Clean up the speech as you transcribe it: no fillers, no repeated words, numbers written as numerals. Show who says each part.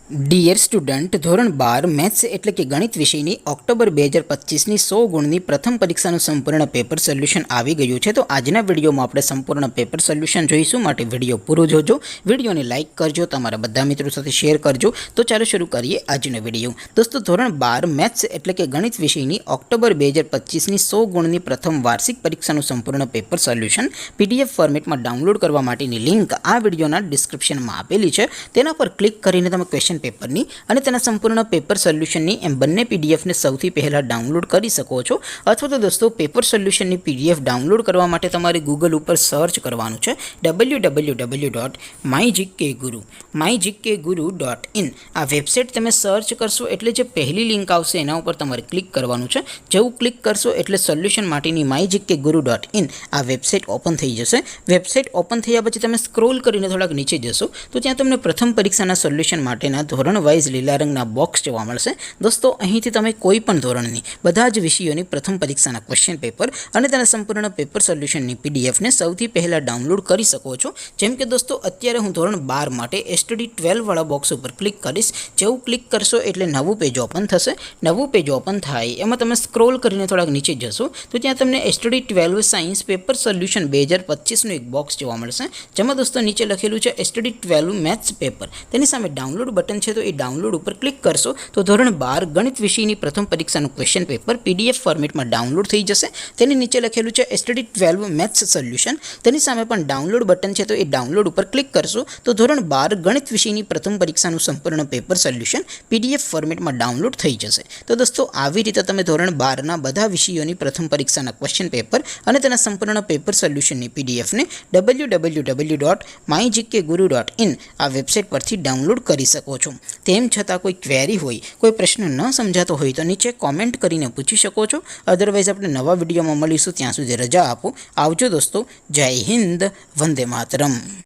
Speaker 1: Dear student, ધોરણ 12 maths એટલે કે ગણિત વિષયની ઓક્ટોબર 2025ની 100 ગુણની પ્રથમ પરીક્ષાનું સંપૂર્ણ પેપર સોલ્યુશન આવી ગયું છે. તો આજના વિડીયોમાં આપણે સંપૂર્ણ પેપર સોલ્યુશન જોઈશું, માટે વિડીયો પૂરો જોજો. વિડીયોને લાઇક કરજો, તમારા બધા મિત્રો સાથે શેર કરજો. તો ચાલો શરૂ કરીએ આજનો વિડીયો. દોસ્તો, ધોરણ 12 મેથ્સ એટલે કે ગણિત વિષયની ઓક્ટોબર 2025ની 100 ગુણની પ્રથમ વાર્ષિક પરીક્ષાનું સંપૂર્ણ પેપર સોલ્યુશન PDF ફોર્મેટમાં ડાઉનલોડ કરવા માટેની લિંક આ વિડીયોના ડિસ્ક્રિપ્શનમાં આપેલી છે. તેના પર ક્લિક કરીને તમે ક્વેશ્ચન પેપરની અને તેના સંપૂર્ણ પેપર સોલ્યુશનની એમ બંને PDFને સૌથી પહેલાં ડાઉનલોડ કરી શકો છો. અથવા તો દોસ્તો, પેપર સોલ્યુશનની PDF ડાઉનલોડ કરવા માટે તમારે ગૂગલ ઉપર સર્ચ કરવાનું છે www.mygkguru.in. આ વેબસાઇટ તમે સર્ચ કરશો એટલે જે પહેલી લિંક આવશે એના ઉપર તમારે ક્લિક કરવાનું છે. જેવું ક્લિક કરશો એટલે સોલ્યુશન માટેની mygkguru.in આ વેબસાઇટ ઓપન થઈ જશે. વેબસાઇટ ઓપન થયા પછી તમે સ્ક્રોલ કરીને થોડાક નીચે જશો તો ત્યાં તમને પ્રથમ પરીક્ષાના સોલ્યુશન માટેના ધોરણ વાઇઝ લીલા રંગના બોક્સ જોવા મળશે. દોસ્તો, અહીંથી તમે કોઈ પણ ધોરણની બધા જ વિષયોની પ્રથમ પરીક્ષાના ક્વેશ્ચન પેપર અને તેના સંપૂર્ણ પેપર સોલ્યુશનની PDFને સૌથી પહેલાં ડાઉનલોડ કરી શકો છો. જેમ કે દોસ્તો, અત્યારે હું ધોરણ 12 માટે STD 12 વાળા બોક્સ ઉપર ક્લિક કરીશ. જેવું ક્લિક કરશો એટલે નવું પેજ ઓપન થશે. નવું પેજ ઓપન થાય એમાં તમે સ્ક્રોલ કરીને થોડાક નીચે જશો તો ત્યાં તમને STD 12 સાયન્સ પેપર સોલ્યુશન 2025નું એક બોક્સ જોવા મળશે. જેમાં દોસ્તો નીચે લખેલું છે STD 12 મેથ્સ પેપર. તેની સામે ડાઉનલોડ બટન છે, તો એ ડાઉનલોડ ઉપર ક્લિક કરશો તો ધોરણ 12 ગણિત વિષયની પ્રથમ પરીક્ષાનું ક્વેશ્ચન પેપર PDF ફોર્મેટમાં ડાઉનલોડ થઈ જશે. તેની નીચે લખેલું છે STD 12 મેથ્સ સોલ્યુશન. તેની સામે પણ ડાઉનલોડ બટન છે, તો એ ડાઉનલોડ ઉપર ક્લિક કરશો તો ધોરણ 12 ગણિત વિષયની પ્રથમ પરીક્ષાનું સંપૂર્ણ પેપર સોલ્યુશન PDF ફોર્મેટમાં ડાઉનલોડ થઈ જશે. તો દોસ્તો, આવી રીતે તમે ધોરણ 12ના બધા વિષયોની પ્રથમ પરીક્ષાના ક્વેશ્ચન પેપર અને તેના સંપૂર્ણ પેપર સોલ્યુશનની PDFને www.mygkguru.in આ વેબસાઇટ પરથી ડાઉનલોડ કરી શકો છો. તેમ છતાં કોઈ ક્વેરી હોય, કોઈ પ્રશ્ન ન સમજાતો હોય તો નીચે કોમેન્ટ કરીને પૂછી શકો છો. અધરવાઇઝ આપણે નવા વિડીયોમાં મળીશું. ત્યાં સુધી રજા આપો. આવજો દોસ્તો. જય હિન્દ. વંદે માતરમ.